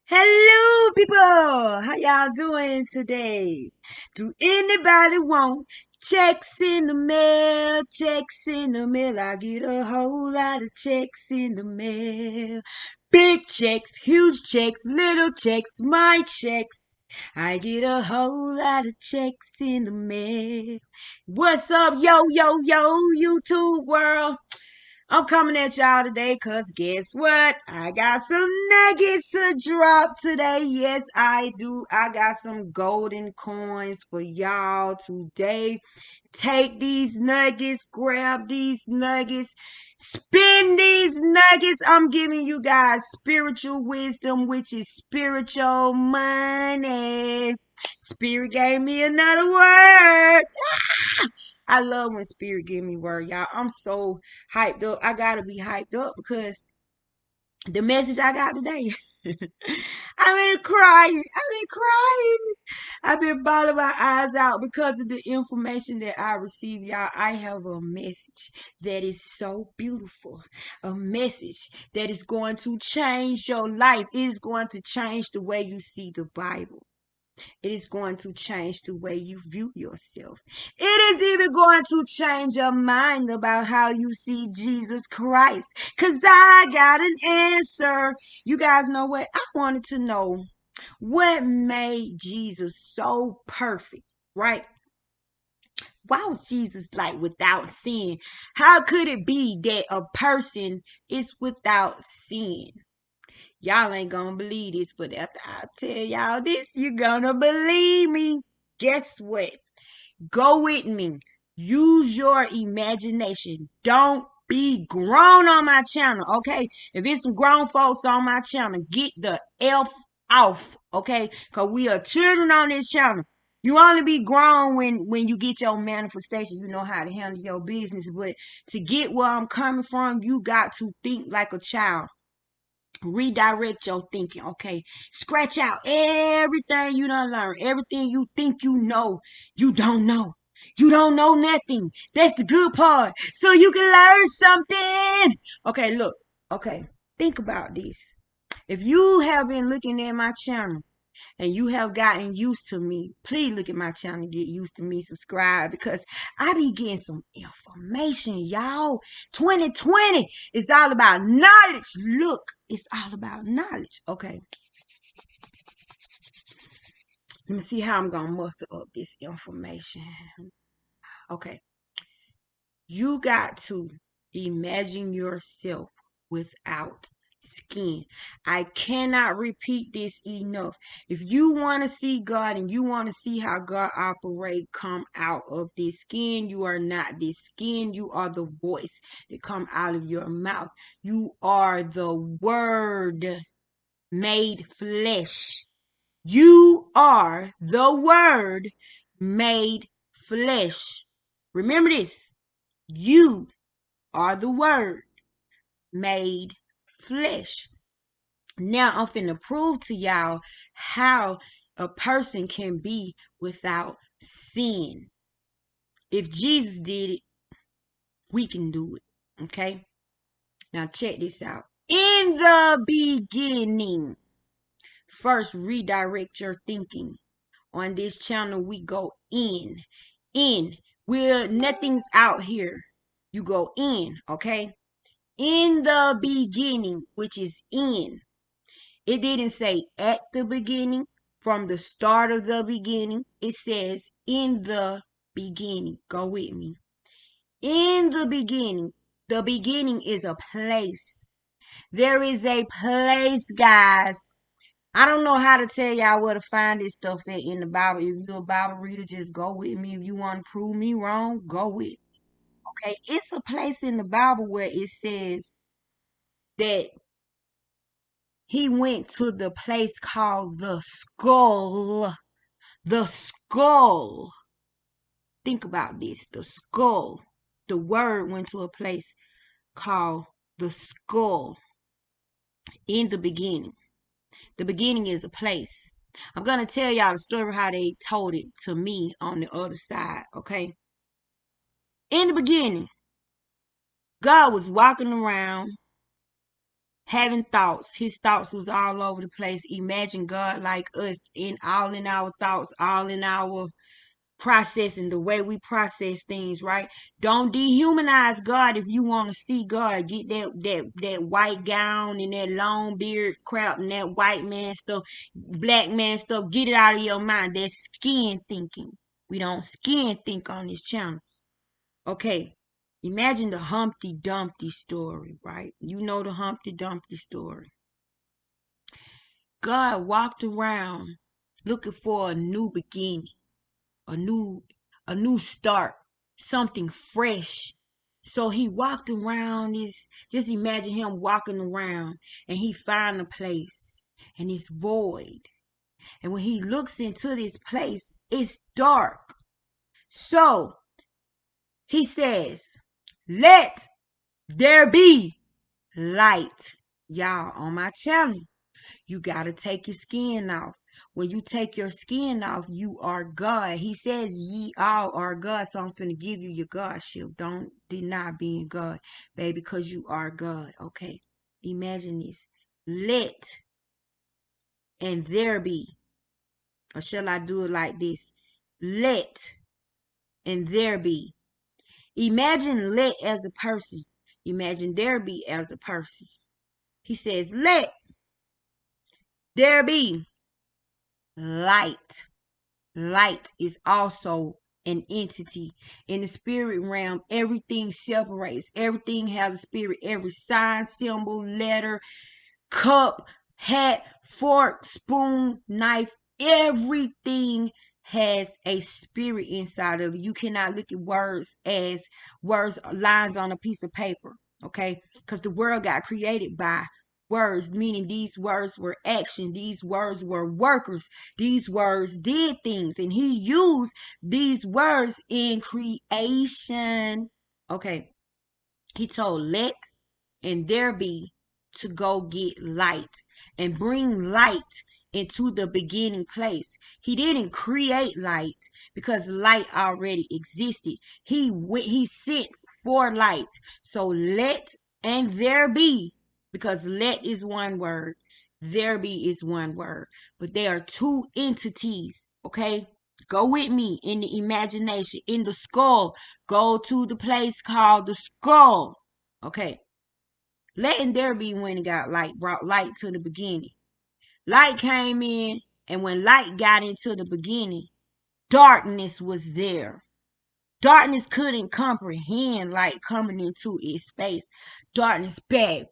Hello, people. How y'all doing today? Do anybody want checks in the mail? Checks in the mail. I get a whole lot of checks in the mail. Big checks, huge checks, little checks, my checks. I get a whole lot of checks in the mail. What's up, yo, YouTube world? I'm coming at y'all today because guess what? I got some nuggets to drop today. Yes, I do. I got some golden coins for y'all today. Take these nuggets, grab these nuggets, spend these nuggets. I'm giving you guys spiritual wisdom, which is spiritual money. Spirit gave me another word. I love when Spirit give me word, y'all. I'm so hyped up. I gotta be hyped up because the message I got today. I've been crying. I've been crying. I've been bawling my eyes out because of the information that I received, y'all. I have a message that is so beautiful. A message that is going to change your life. It is going to change the way you see the Bible. It is going to change the way you view yourself. It is even going to change your mind about how you see Jesus Christ. Because I got an answer. You guys know what? I wanted to know what made Jesus so perfect, right? Why was Jesus like without sin? How could it be that a person is without sin? Y'all ain't gonna believe this, but after I tell y'all this, you gonna believe me. Guess what? Go with me. Use your imagination. Don't be grown on my channel, okay? If it's some grown folks on my channel, get the F off, okay? Because we are children on this channel. You only be grown when you get your manifestation. You know how to handle your business. But to get where I'm coming from, you got to think like a child. Redirect your thinking, okay? Scratch out everything you done learned, everything you think you know, you don't know. You don't know nothing. That's the good part. So you can learn something. Okay, look. Okay, think about this. If you have been looking at my channel and you have gotten used to me, please look at my channel and get used to me. Subscribe because I be getting some information, y'all. 2020 is all about knowledge. Look, it's all about knowledge. Okay, let me see how I'm gonna muster up this information. Okay, you got to imagine yourself without skin. I cannot repeat this enough. If you want to see God and you want to see how God operate, come out of this skin. You are not this skin. You are the voice that come out of your mouth. You are the word made flesh. You are the word made flesh. Remember this. You are the word made flesh. Now I'm finna prove to y'all how a person can be without sin. If Jesus did it, we can do it. Okay? Now check this out. In the beginning, first redirect your thinking. On this channel, we go in. In. We're nothing's out here. You go in, okay? In the beginning, which is in. It didn't say at the beginning, from the start of the beginning. It says in the beginning. Go with me. In the beginning. The beginning is a place. There is a place, guys. I don't know how to tell y'all where to find this stuff at in the Bible. If you're a Bible reader, just go with me. If you want to prove me wrong, go with me. Okay, it's a place in the Bible where it says that he went to the place called the skull. The skull. Think about this. The skull. The word went to a place called the skull in the beginning. The beginning is a place. I'm going to tell y'all the story how they told it to me on the other side, okay? In the beginning, God was walking around having thoughts. His thoughts was all over the place. Imagine God like us, in our thoughts, all in our processing, the way we process things, right? Don't dehumanize God. If you want to see God, get that white gown and that long beard crap and that white man stuff, black man stuff. Get it out of your mind. That's skin thinking. We don't skin think on this channel. Okay. Imagine the Humpty Dumpty story, right? You know the Humpty Dumpty story. God walked around looking for a new beginning, a new a new start, something fresh. So he walked around this, just imagine him walking around and he find a place and it's void. And when he looks into this place, it's dark. So he says, "Let there be light." Y'all on my channel. You got to take your skin off. When you take your skin off, you are God. He says, "Ye all are God." So I'm finna give you your Godship. Don't deny being God, baby, because you are God. Okay. Imagine this. Let and there be. Or shall I do it like this? Let and there be. Imagine let as a person. Imagine there be as a person. He says, "Let there be light." Light is also an entity. In the spirit realm, everything separates. Everything has a spirit. Every sign, symbol, letter, cup, hat, fork, spoon, knife, everything has a spirit inside of it. You cannot look at words as words, lines on a piece of paper, okay? Because the world got created by words, meaning these words were action. These words were workers. These words did things, and he used these words in creation. Okay. He told, "Let and there be," to go get light and bring light into the beginning place. He didn't create light because light already existed. He sent for light. So let and there be, because let is one word, there be is one word, but there are two entities, okay? Go with me in the imagination, in the skull. Go to the place called the skull. Okay. Letting there be when it got light, brought light to the beginning. Light came in, and when light got into the beginning, darkness was there. Darkness couldn't comprehend light coming into its space. Darkness back,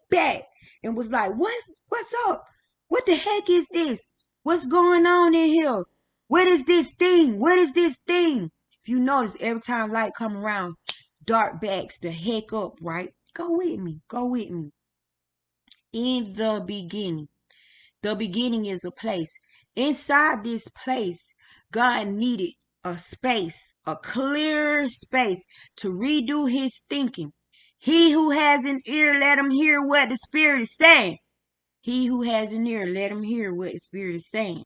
and was like, what's up? What the heck is this? What's going on in here? What is this thing? What is this thing? If you notice, every time light come around, dark backs the heck up, right? Go with me. Go with me. In the beginning. The beginning is a place. Inside this place, God needed a space, a clear space to redo his thinking. He who has an ear, let him hear what the Spirit is saying. He who has an ear, let him hear what the Spirit is saying.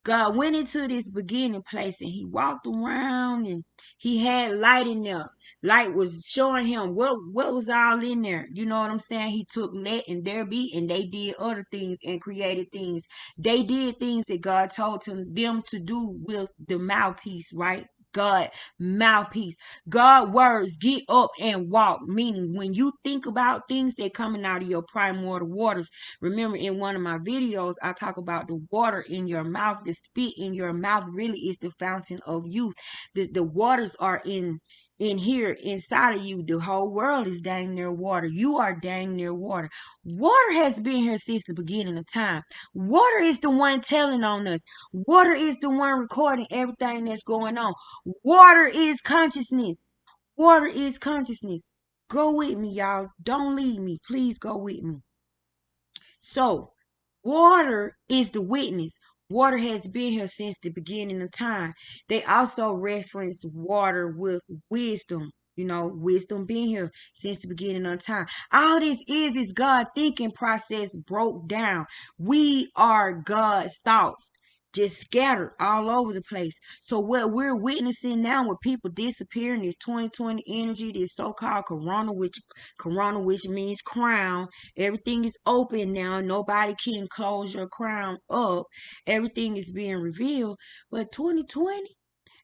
God went into this beginning place and he walked around and he had light in there. Light was showing him what was all in there. You know what I'm saying? He took let and there be, and they did other things and created things. They did things that God told them to do with the mouthpiece, right? God mouthpiece. God words, get up and walk. Meaning when you think about things that coming out of your primordial waters. Remember in one of my videos, I talk about the water in your mouth, the spit in your mouth really is the fountain of youth. The waters are in here inside of you. The whole world is dang near water. You are dang near water. Water has been here since the beginning of time. Water is the one telling on us. Water is the one recording everything that's going on. Water is consciousness. Water is consciousness. Go with me, y'all. Don't leave me. Please go with me. So, water is the witness. Water has been here since the beginning of time. They also reference water with wisdom. You know, wisdom being here since the beginning of time. All this is God thinking process broke down. We are God's thoughts. just scattered all over the place. So what we're witnessing now with people disappearing, this 2020 energy, this so-called corona, which means crown. Everything is open now. Nobody can close your crown up. Everything is being revealed. But 2020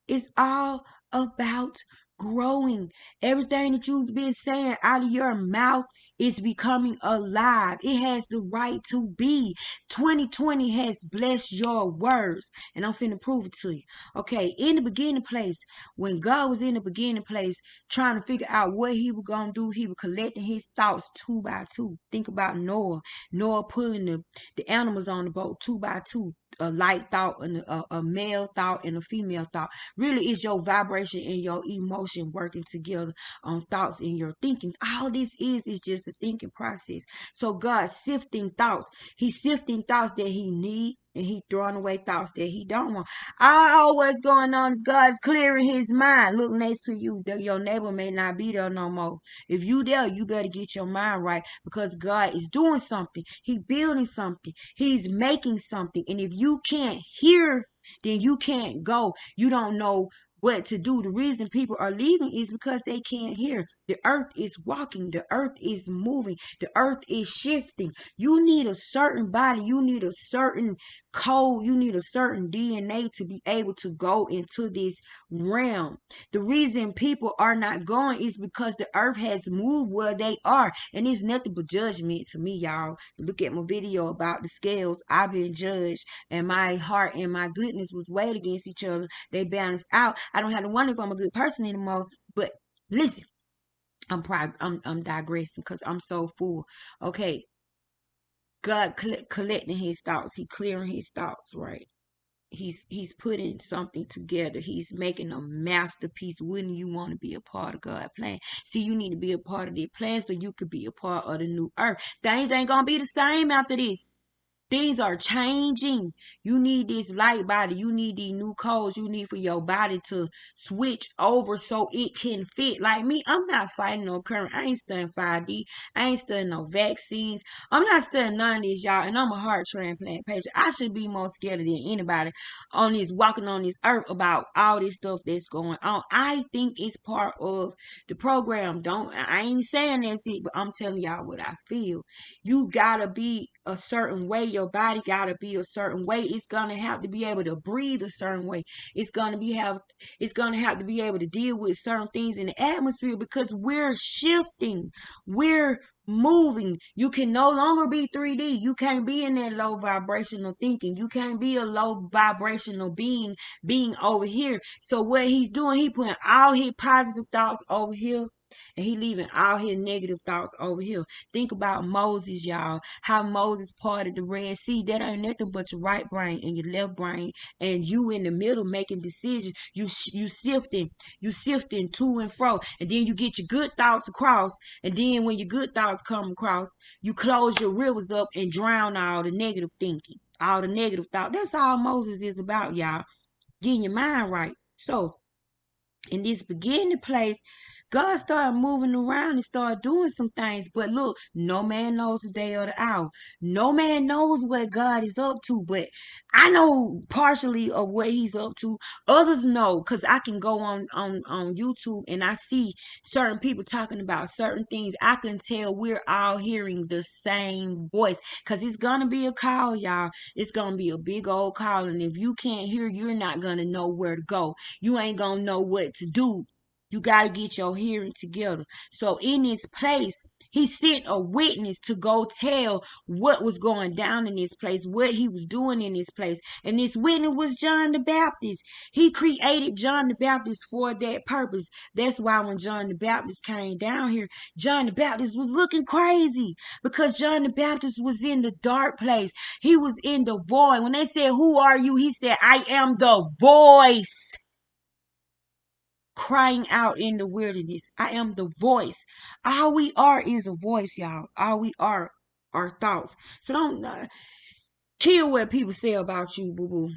is all about growing. Everything that you've been saying out of your mouth is becoming alive. It has the right to be. 2020 has blessed your words, and I'm finna prove it to you. Okay, in the beginning place, when God was in the beginning place, trying to figure out what he was gonna do, he was collecting his thoughts two by two. Think about Noah. Noah pulling the animals on the boat two by two. A light thought and a male thought and a female thought. Really, it's your vibration and your emotion working together on thoughts in your thinking. All this is just a thinking process. So God sifting thoughts. He's sifting thoughts that he need, and he throwing away thoughts that he don't want. All what's going on is God's clearing his mind. Look next to you. Your neighbor may not be there no more. If you there, you better get your mind right, because God is doing something. He building something. He's making something. And if you can't hear, then you can't go. You don't know what to do. The reason people are leaving is because they can't hear. The earth is walking. The earth is moving. The earth is shifting. You need a certain body. You need a certain code. You need a certain DNA to be able to go into this realm. The reason people are not going is because the earth has moved where they are. And it's nothing but judgment to me, y'all. Look at my video about the scales. I've been judged, and my heart and my goodness was weighed against each other. They balanced out. I don't have to wonder if I'm a good person anymore. But listen, I'm digressing because I'm so full. Okay, God collecting his thoughts. He clearing his thoughts, right? He's putting something together. He's making a masterpiece. Wouldn't you want to be a part of God's plan? See, you need to be a part of the plan so you could be a part of the new earth. Things ain't gonna be the same after this. Things are changing. You need this light body. You need these new codes. You need for your body to switch over so it can fit. Like me, I'm not fighting no current. I ain't studying 5D. I ain't studying no vaccines. I'm not studying none of this, y'all. And I'm a heart transplant patient. I should be more scared than anybody on this, walking on this earth, about all this stuff that's going on. I think it's part of the program. I ain't saying that's it, but I'm telling y'all what I feel. You gotta be a certain way. Your body gotta be a certain way. It's gonna have to be able to breathe a certain way. It's gonna have to be able to deal with certain things in the atmosphere, because we're shifting. We're moving. You can no longer be 3D. You can't be in that low vibrational thinking. You can't be a low vibrational being over here. So what he's doing, he putting all his positive thoughts over here, and he leaving all his negative thoughts over here. Think about Moses, y'all. How Moses parted the Red Sea. That ain't nothing but your right brain and your left brain, and you in the middle making decisions. You sifting to and fro, and then you get your good thoughts across. And then when your good thoughts come across, you close your rivers up and drown all the negative thinking, all the negative thought. That's all Moses is about, y'all. Getting your mind right. So in this beginning place, God started moving around and started doing some things. But look, no man knows the day or the hour. No man knows what God is up to. But I know partially of what he's up to. Others know, because I can go on YouTube and I see certain people talking about certain things. I can tell we're all hearing the same voice, because it's going to be a call, y'all. It's going to be a big old call. And if you can't hear, you're not going to know where to go. You ain't going to know what to do. You got to get your hearing together. So in this place, he sent a witness to go tell what was going down in this place, what he was doing in this place. And this witness was John the Baptist. He created John the Baptist for that purpose. That's why when John the Baptist came down here, John the Baptist was looking crazy, because John the Baptist was in the dark place. He was in the void. When they said, "Who are you?" he said, "I am the voice crying out in the wilderness. I am the voice." All we are is a voice, y'all. All we are thoughts. So don't kill what people say about you, boo boo.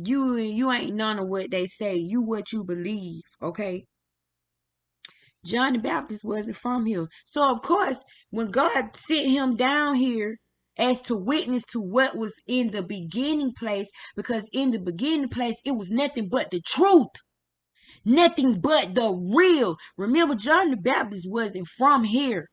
You ain't none of what they say. You what you believe, okay? John the Baptist wasn't from here. So of course, when God sent him down here as to witness to what was in the beginning place, because in the beginning place, it was nothing but the truth. Nothing but the real. Remember, John the Baptist wasn't from here.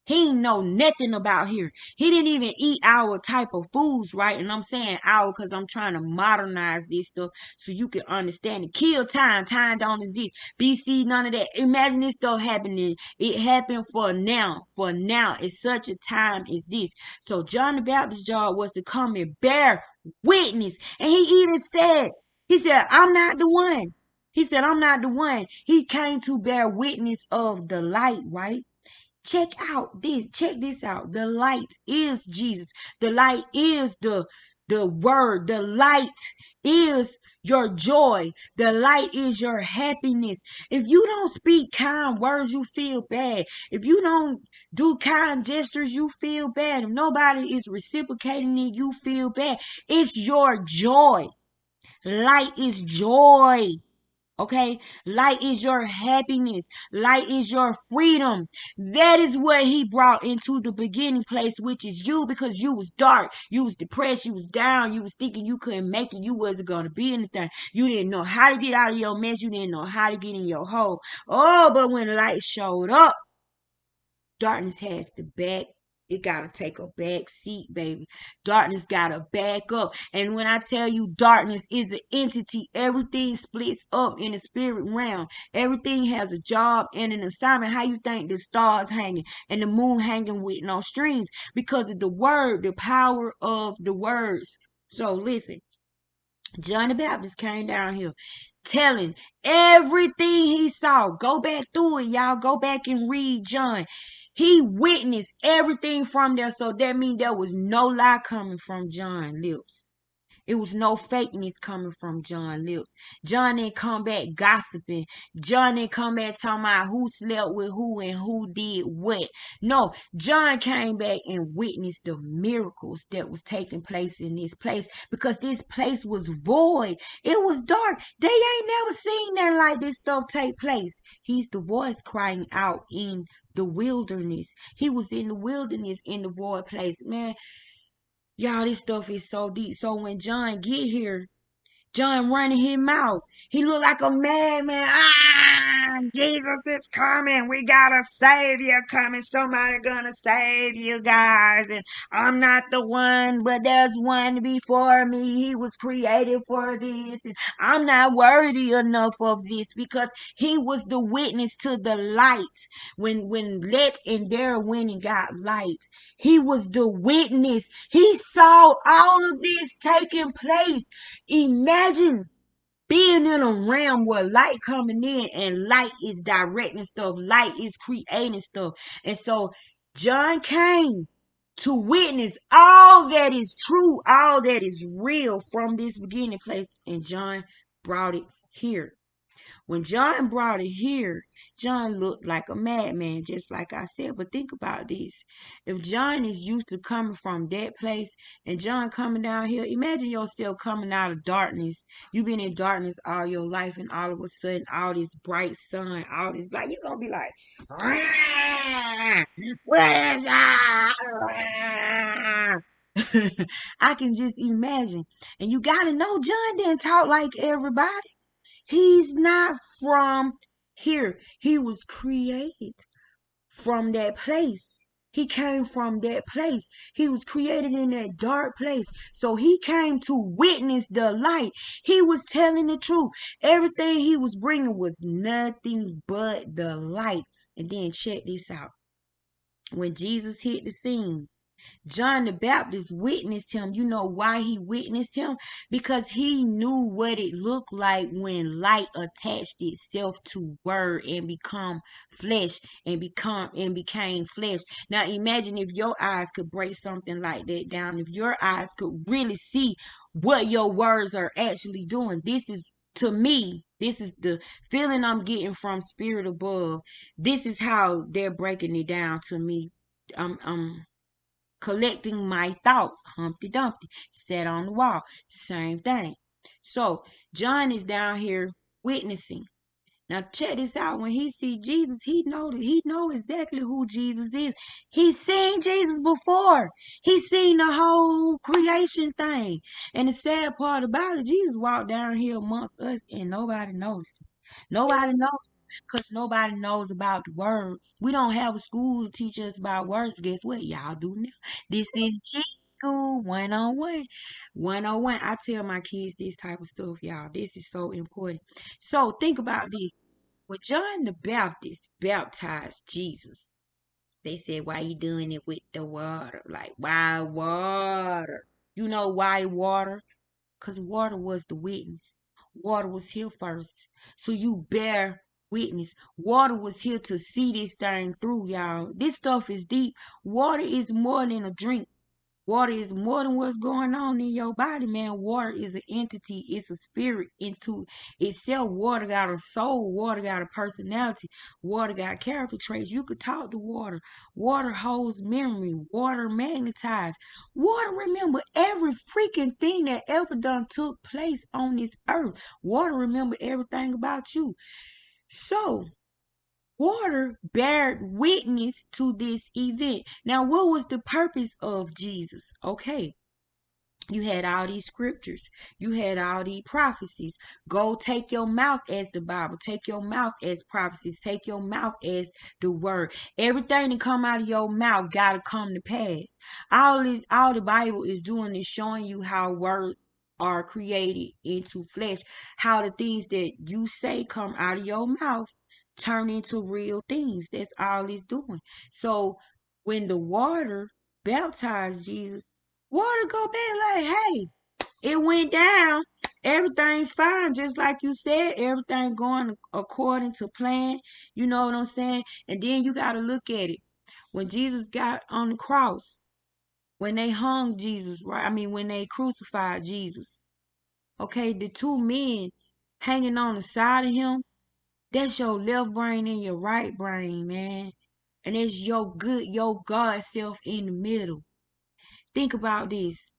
He ain't know nothing about here. He didn't even eat our type of foods, right? And I'm saying our because I'm trying to modernize this stuff so you can understand it. Kill time. Time don't exist. BC, none of that. Imagine this stuff happening. It happened for now. For now. It's such a time as this. So John the Baptist's job was to come and bear witness. And he even said, I'm not the one. He said, I'm not the one. He came to bear witness of the light, right? Check this out. The light is Jesus. The light is the word. The light is your joy. The light is your happiness. If you don't speak kind words, you feel bad. If you don't do kind gestures, you feel bad. If nobody is reciprocating it, you feel bad. It's your joy. Light is joy. Okay, light is your happiness. Light is your freedom. That is what he brought into the beginning place, which is you, because you was dark, you was depressed, you was down, you was thinking you couldn't make it, you wasn't going to be anything. You didn't know how to get out of your mess, you didn't know how to get in your hole. Oh, but when light showed up, darkness has to back. It got to take a back seat, baby. Darkness got to back up. And when I tell you darkness is an entity, everything splits up in the spirit realm. Everything has a job and an assignment. How you think the stars hanging and the moon hanging with no strings? Because of the word, the power of the words. So listen, John the Baptist came down here telling everything he saw. Go back through it, y'all. Go back and read John. He witnessed everything from there. So that means there was no lie coming from John's lips. It was no fakeness coming from John's lips. John didn't come back gossiping. John didn't come back talking about who slept with who and who did what. No, John came back and witnessed the miracles that was taking place in this place, because this place was void. It was dark. They ain't never seen nothing like this stuff take place. He's the voice crying out in the wilderness. He was in the wilderness in the void place. Man, y'all, this stuff is so deep. So when John get here, John running his mouth. He looked like a madman. Jesus is coming. We got a savior coming. Somebody gonna save you guys. And I'm not the one, but there's one before me. He was created for this. And I'm not worthy enough of this, because he was the witness to the light. When Let and Dare went and got light, he was the witness. He saw all of this taking place. Imagine being in a realm where light coming in and light is directing stuff, light is creating stuff. And so John came to witness all that is true, all that is real from this beginning place, and John brought it here. When John brought it here, John looked like a madman, just like I said. But think about this. If John is used to coming from that place and John coming down here, imagine yourself coming out of darkness. You've been in darkness all your life, and all of a sudden, all this bright sun, all this, like, you're going to be like, what is that? I can just imagine. And you got to know, John didn't talk like everybody. He's not from here. He was created from that place. He came from that place. He was created in that dark place. So he came to witness the light. He was telling the truth. Everything he was bringing was nothing but the light. And then check this out. When Jesus hit the scene, John the Baptist witnessed him. You know why he witnessed him? Because he knew what it looked like when light attached itself to word and become flesh and became flesh. Now imagine if your eyes could break something like that down. If your eyes could really see what your words are actually doing. This is, to me, this is the feeling I'm getting from Spirit Above. This is how they're breaking it down to me. I'm collecting my thoughts. Humpty Dumpty sat on the wall. Same thing. So John is down here witnessing. Now check this out. When he see Jesus, he know exactly who Jesus is. He seen Jesus before. He seen the whole creation thing. And the sad part about it, Jesus walked down here amongst us and nobody noticed him. Nobody knows because nobody knows about the word. We don't have a school to teach us about words, but guess what? Y'all do now. This is G School 101. 101. I tell my kids this type of stuff, y'all. This is so important. So think about this. When John the Baptist baptized Jesus, they said, why you doing it with the water? Like, why water? You know why water? Because water was the witness. Water was here first. So you bear witness. Water was here to see this thing through, y'all. This stuff is deep. Water is more than a drink. Water is more than what's going on in your body, man. Water is an entity. It's a spirit into itself. Water got a soul. Water got a personality. Water got character traits. You could talk to water. Water holds memory. Water magnetizes. Water remember every freaking thing that ever done took place on this earth. Water remember everything about you. So, water bared witness to this event. Now, what was the purpose of Jesus? Okay, you had all these scriptures. You had all these prophecies. Go take your mouth as the Bible. Take your mouth as prophecies. Take your mouth as the word. Everything that come out of your mouth gotta come to pass. All the Bible is doing is showing you how words are created into flesh. How the things that you say come out of your mouth turn into real things. That's all it's doing. So when the water baptized Jesus, water go back like, hey, it went down. Everything fine, just like you said, everything going according to plan. You know what I'm saying? And then you got to look at it. When Jesus got on the cross, when they hung Jesus, right? I mean, when they crucified Jesus, okay, the two men hanging on the side of him, that's your left brain and your right brain, man. And it's your God self in the middle. Think about this.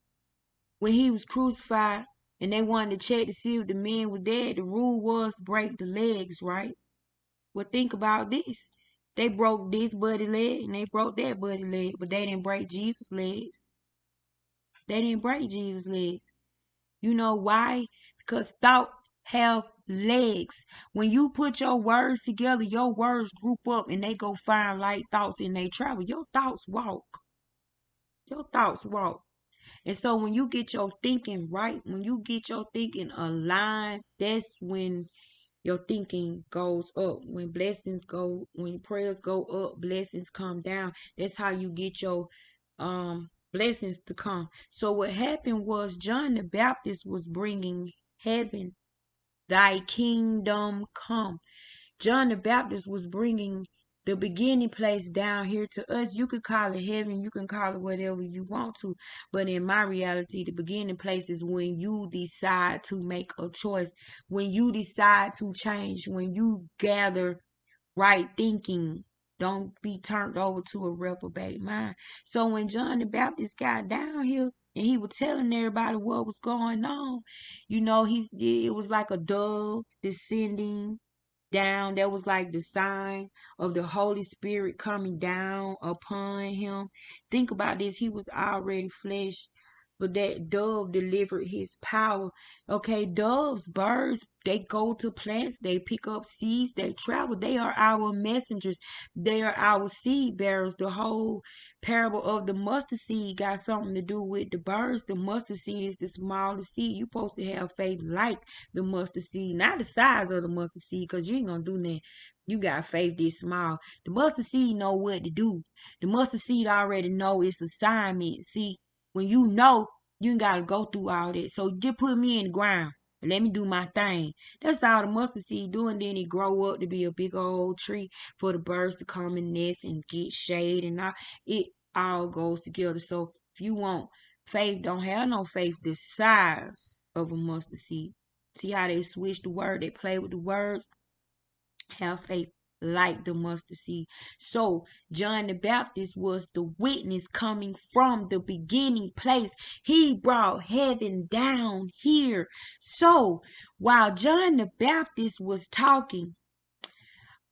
When he was crucified and they wanted to check to see if the men were dead, the rule was break the legs, right? Well, think about this. They broke this buddy leg and they broke that buddy leg, but they didn't break Jesus' legs. They didn't break Jesus' legs. You know why? Because thought have legs. When you put your words together, your words group up and they go find light thoughts and they travel. Your thoughts walk. Your thoughts walk. And so when you get your thinking right, when you get your thinking aligned, that's when your thinking goes up. When prayers go up, blessings come down. That's how you get your blessings to come. So what happened was John the Baptist was bringing heaven, thy kingdom come. John the Baptist was bringing the beginning place down here to us. You could call it heaven, you can call it whatever you want to, but in my reality, the beginning place is when you decide to make a choice, when you decide to change, when you gather right thinking. Don't be turned over to a reprobate mind. So when John the Baptist got down here and he was telling everybody what was going on, it was like a dove descending down. That was like the sign of the Holy Spirit coming down upon him. Think about this. He was already flesh, but that dove delivered his power. Okay, doves, birds, they go to plants, they pick up seeds, they travel. They are our messengers. They are our seed bearers. The whole parable of the mustard seed got something to do with the birds. The mustard seed is the smallest seed. You're supposed to have faith like the mustard seed, not the size of the mustard seed, because you ain't gonna do that. You got faith this small. The mustard seed know what to do. The mustard seed already know its assignment. See, when you know, you ain't gotta go through all that. So just put me in the ground and let me do my thing. That's all the mustard seed do, and then it grow up to be a big old tree for the birds to come and nest and get shade and all. It all goes together. So if you want faith, don't have no faith the size of a mustard seed. See how they switch the word, they play with the words. Have faith like the mustard seed. So John the Baptist was the witness coming from the beginning place. He brought heaven down here. So while John the Baptist was talking,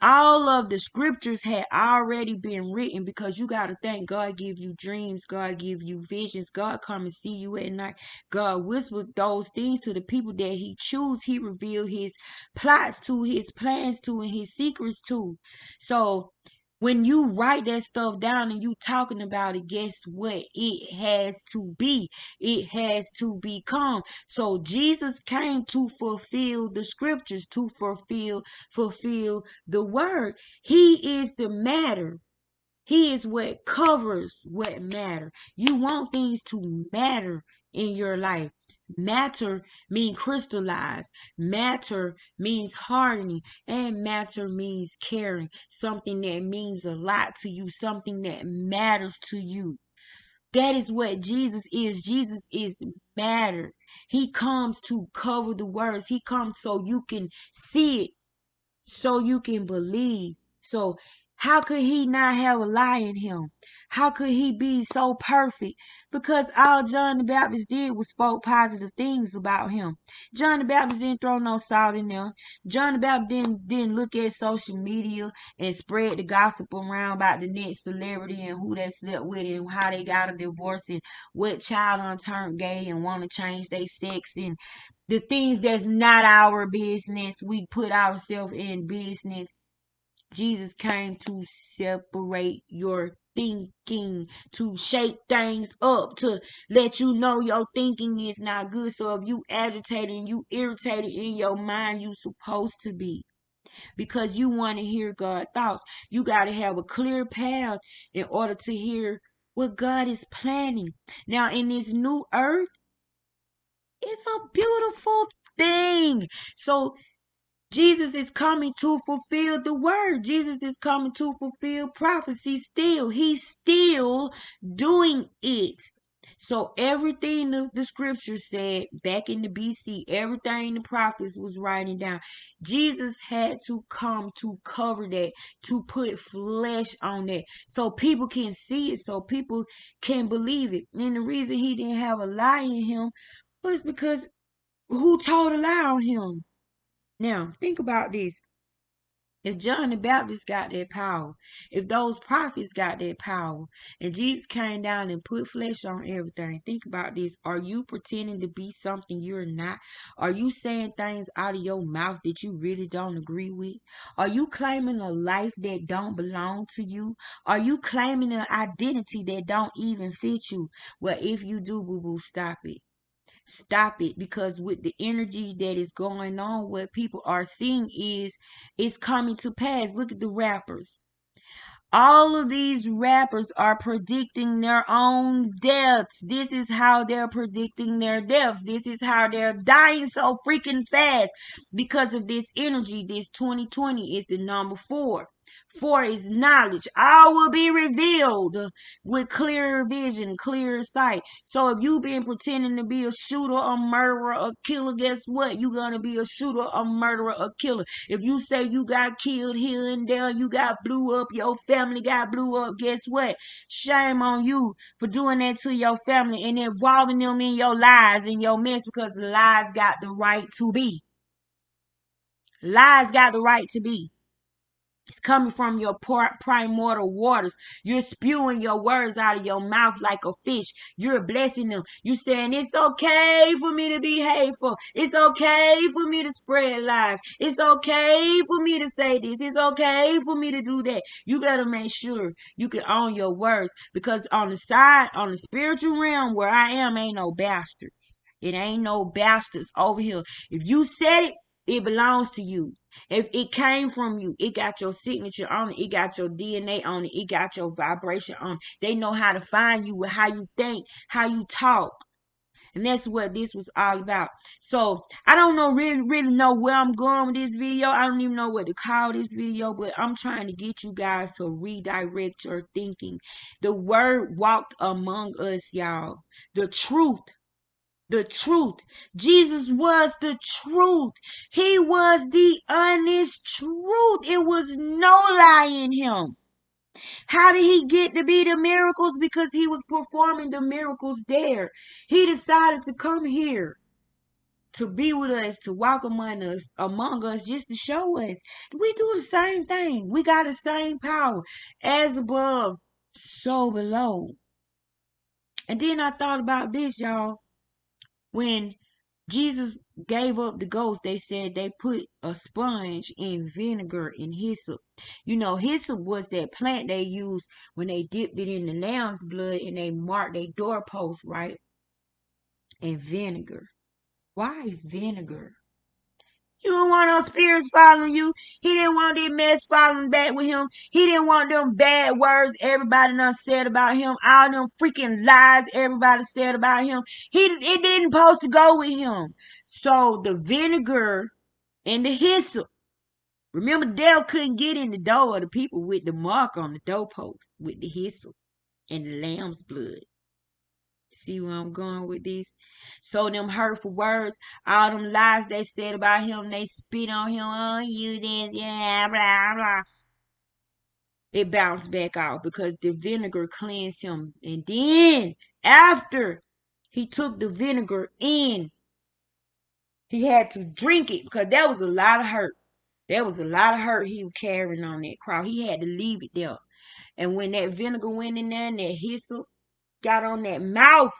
All of the scriptures had already been written, because you got to think God give you dreams, God give you visions, God come and see you at night, God whisper those things to the people that he choose. He reveal his plots to, his plans to, and his secrets to. So when you write that stuff down and you talking about it, guess what? It has to be. It has to become. So Jesus came to fulfill the scriptures, to fulfill the word. He is the matter. He is what covers what matter. You want things to matter in your life. Matter means crystallize. Matter means hardening. And matter means caring. Something that means a lot to you. Something that matters to you. That is what Jesus is. Jesus is matter. He comes to cover the words. He comes so you can see it, so you can believe. So how could he not have a lie in him? How could he be so perfect? Because all John the Baptist did was spoke positive things about him. John the Baptist didn't throw no salt in there. John the Baptist didn't look at social media and spread the gossip around about the next celebrity and who they slept with and how they got a divorce and what child turned gay and want to change their sex and the things that's not our business. We put ourselves in business. Jesus came to separate your thinking, to shake things up, to let you know your thinking is not good. So if you agitated and you irritated in your mind, you supposed to be, because you want to hear God's thoughts. You got to have a clear path in order to hear what God is planning. Now in this new earth, it's a beautiful thing. So Jesus is coming to fulfill the word. Jesus is coming to fulfill prophecy still. He's still doing it. So everything the scripture said back in the BC, everything the prophets was writing down, Jesus had to come to cover that, to put flesh on that, so people can see it, so people can believe it. And the reason he didn't have a lie in him was because who told a lie on him? Now, think about this. If John the Baptist got that power, if those prophets got that power, and Jesus came down and put flesh on everything, think about this. Are you pretending to be something you're not? Are you saying things out of your mouth that you really don't agree with? Are you claiming a life that don't belong to you? Are you claiming an identity that don't even fit you? Well, if you do, boo-boo, stop it. Stop it, because with the energy that is going on, what people are seeing is it's coming to pass. Look at the rappers. All of these rappers are predicting their own deaths. This is how they're predicting their deaths. This is how they're dying so freaking fast, because of this energy. This 2020 is the number 4. 4 is knowledge. All will be revealed with clear vision, clear sight. So if you've been pretending to be a shooter, a murderer, a killer, guess what? You're going to be a shooter, a murderer, a killer. If you say you got killed here and there, you got blew up, your family got blew up, guess what? Shame on you for doing that to your family and involving them in your lies and your mess, because lies got the right to be. Lies got the right to be. It's coming from your primordial waters. You're spewing your words out of your mouth like a fish. You're blessing them. You're saying it's okay for me to be hateful. It's okay for me to spread lies. It's okay for me to say this. It's okay for me to do that. You better make sure you can own your words, because on the side, on the spiritual realm where I am, ain't no bastards. It ain't no bastards over here. If you said it, it belongs to you. If it came from you, it got your signature on it. It got your DNA on it. It got your vibration on it. They know how to find you with how you think, how you talk. And that's what this was all about. So I don't know, really know where I'm going with this video. I don't even know what to call this video, but I'm trying to get you guys to redirect your thinking. The word walked among us, y'all. The truth. The truth. Jesus was the truth. He was the honest truth. It was no lie in him. How did he get to be the miracles? Because he was performing the miracles there. He decided to come here. to be with us, to walk among us, just to show us. We do the same thing. We got the same power. As above, so below. And then I thought about this, y'all. When Jesus gave up the ghost, they said they put a sponge in vinegar and hyssop. You know, hyssop was that plant they used when they dipped it in the lamb's blood and they marked their doorpost, right? And vinegar. Why vinegar? You don't want no spirits following you. He didn't want that mess following back with him. He didn't want them bad words everybody done said about him. All them freaking lies everybody said about him. It didn't supposed to go with him. So the vinegar and the hyssop. Remember, Dale couldn't get in the door of the people with the mark on the doorpost with the hyssop and the lamb's blood. See where I'm going with this? So them hurtful words, all them lies they said about him, they spit on him, oh, you this, yeah, blah, blah. It bounced back out because the vinegar cleansed him. And then, after he took the vinegar in, he had to drink it because there was a lot of hurt. There was a lot of hurt he was carrying on that cross. He had to leave it there. And when that vinegar went in there and that hyssop got on that mouth,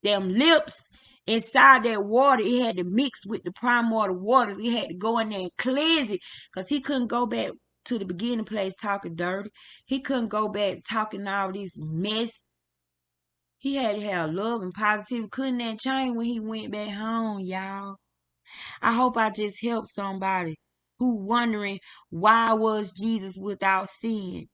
them lips inside that water, it had to mix with the primordial waters. It had to go in there and cleanse it because he couldn't go back to the beginning place talking dirty. He couldn't go back talking all this mess. He had to have love and positivity. Couldn't that change when he went back home, y'all? I hope I just helped somebody who wondering why was Jesus without sin.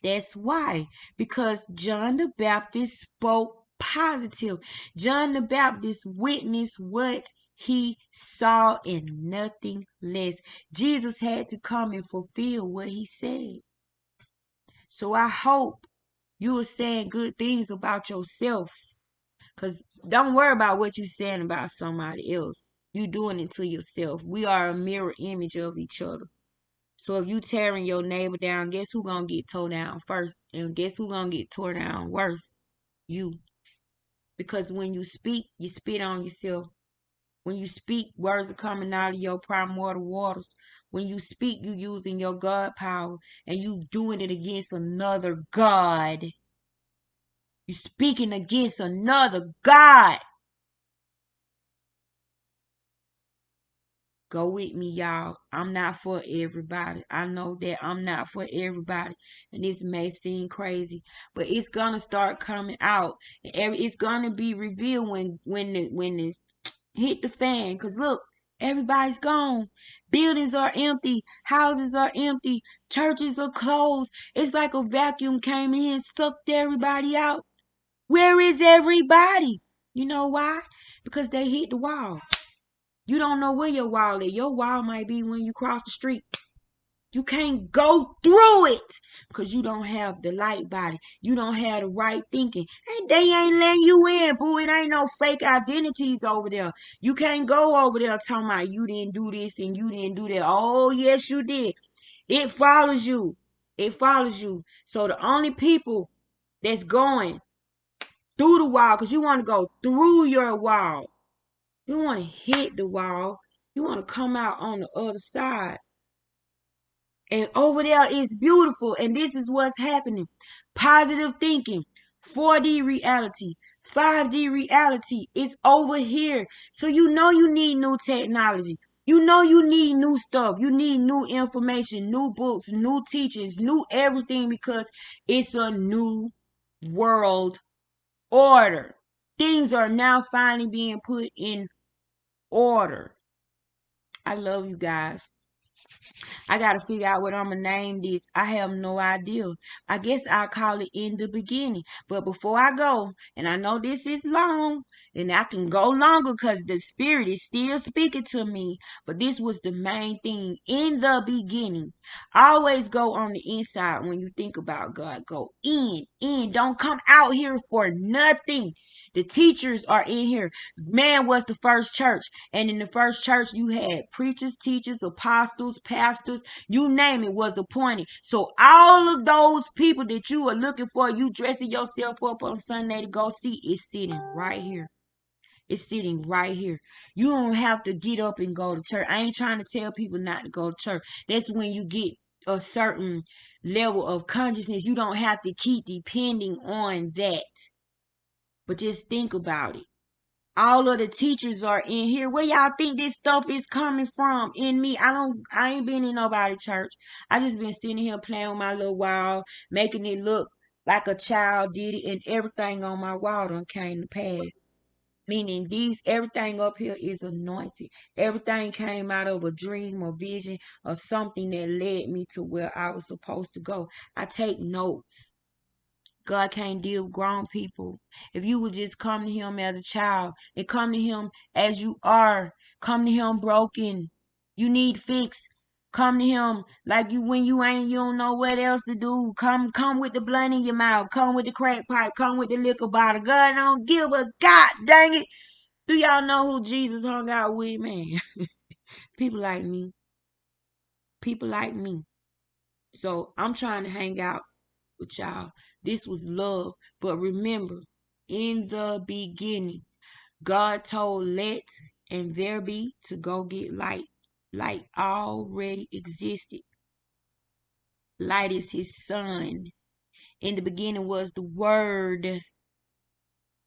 That's why. Because John the Baptist spoke positive. John the Baptist witnessed what he saw and nothing less. Jesus had to come and fulfill what he said. So I hope you are saying good things about yourself. Because don't worry about what you're saying about somebody else. You doing it to yourself. We are a mirror image of each other. So if you tearing your neighbor down, guess who gonna get tore down first? And guess who gonna get tore down worse? You. Because when you speak, you spit on yourself. When you speak, words are coming out of your primordial waters. When you speak, you using your God power and you doing it against another God. You speaking against another God. Go with me, y'all. I'm not for everybody. I know that I'm not for everybody. And this may seem crazy, but it's gonna start coming out. It's gonna be revealed when it hit the fan. Cause look, everybody's gone. Buildings are empty. Houses are empty. Churches are closed. It's like a vacuum came in, sucked everybody out. Where is everybody? You know why? Because they hit the wall. You don't know where your wall is. Your wall might be when you cross the street. You can't go through it because you don't have the light body. You don't have the right thinking. And they ain't letting you in, boo. It ain't no fake identities over there. You can't go over there talking about you didn't do this and you didn't do that. Oh, yes, you did. It follows you. It follows you. So the only people that's going through the wall, because you want to go through your wall. You want to hit the wall. You want to come out on the other side. And over there is beautiful. And this is what's happening. Positive thinking. 4D reality. 5D reality is over here. So you know you need new technology. You know you need new stuff. You need new information, new books, new teachings, new everything because it's a new world order. Things are now finally being put in order. I love you guys. I gotta figure out what I'm gonna name this. I have no idea. I guess I'll call it In the Beginning. But before I go, and I know this is long, and I can go longer because the Spirit is still speaking to me. But this was the main thing. In the beginning. Always go on the inside when you think about God. Go in. Don't come out here for nothing. The teachers are in here. Man was the first church. And in the first church, you had preachers, teachers, apostles, pastors, you name it was appointed. So all of those people that you are looking for, you dressing yourself up on Sunday to go see, is sitting right here. It's sitting right here. You don't have to get up and go to church. I ain't trying to tell people not to go to church. That's when you get a certain level of consciousness. You don't have to keep depending on that. But just think about it. All of the teachers are in here. Where y'all think this stuff is coming from? In me. I ain't been in nobody church. I just been sitting here playing with my little wall, making it look like a child did it, and everything on my wall done came to pass. Meaning everything up here is anointed. Everything came out of a dream or vision or something that led me to where I was supposed to go. I take notes. God can't deal with grown people. If you would just come to him as a child and come to him as you are, come to him broken. You need fix. Come to him like when you don't know what else to do. Come with the blunt in your mouth. Come with the crack pipe. Come with the liquor bottle. God don't give a god dang it. Do y'all know who Jesus hung out with, man? People like me. People like me. So I'm trying to hang out with y'all. This was love. But remember, in the beginning, God told let and there be to go get light. Light already existed. Light is his son. In the beginning was the word.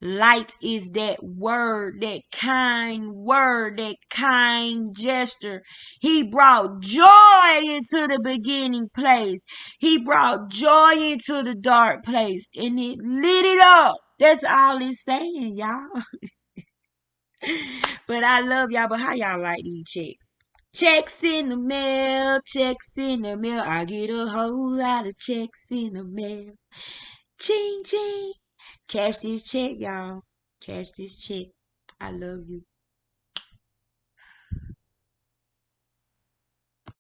Light is that word, that kind gesture. He brought joy into the beginning place. He brought joy into the dark place and it lit it up. That's all it's saying, y'all. But I love y'all. But how y'all like these checks? Checks in the mail, checks in the mail. I get a whole lot of checks in the mail. Ching, ching. Cash this check, y'all. Cash this check. I love you.